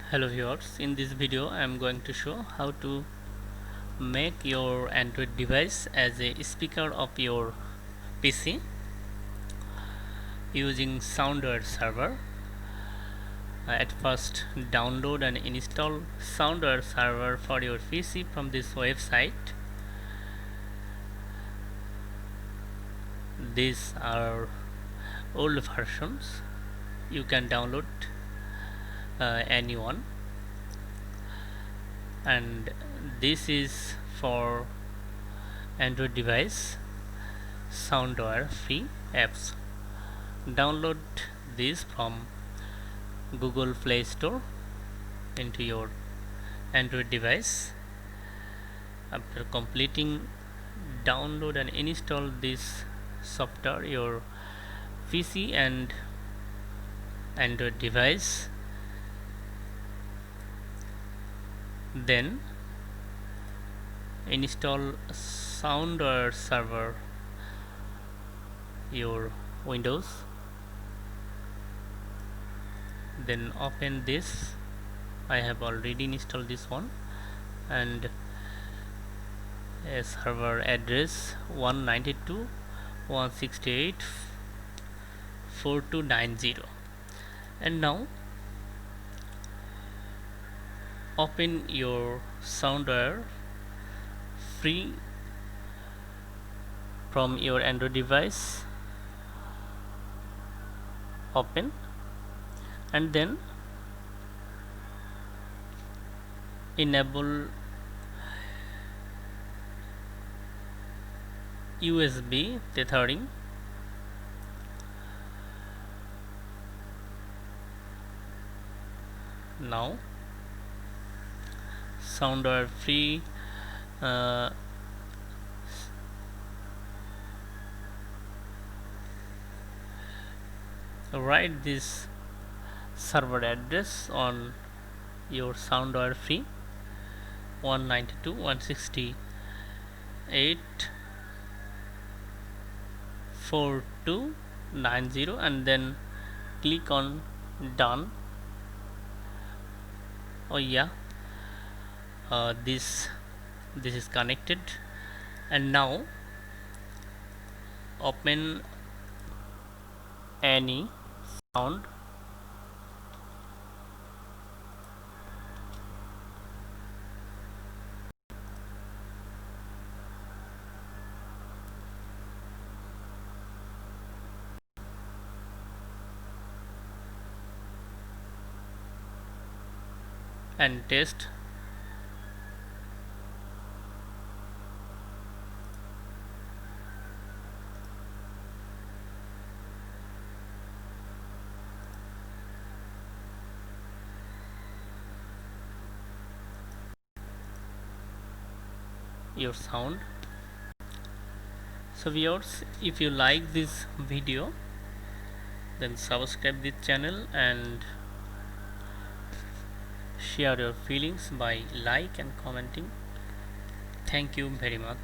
Hello viewers, in this video I am going to show how to make your Android device as a speaker of your PC using SoundWire server. At first, download and install SoundWire server for your PC from this website. These are old versions. You can download anyone, and this is for Android device SoundWire free apps. Download this from Google Play Store into your Android device. After completing download and install this software, your PC and Android device, then install SoundWire server your Windows, then open this. I have already installed this one, and a server address 192.168.4290, and now open your SoundWire free from your Android device. Open, and then enable USB tethering. Now SoundWire free write this server address on your SoundWire free 192.168.4290, and then click on done. Oh yeah, this is connected, and now open any sound and test. Your sound. So viewers, if you like this video, then subscribe this channel and share your feelings by like and commenting. Thank you very much.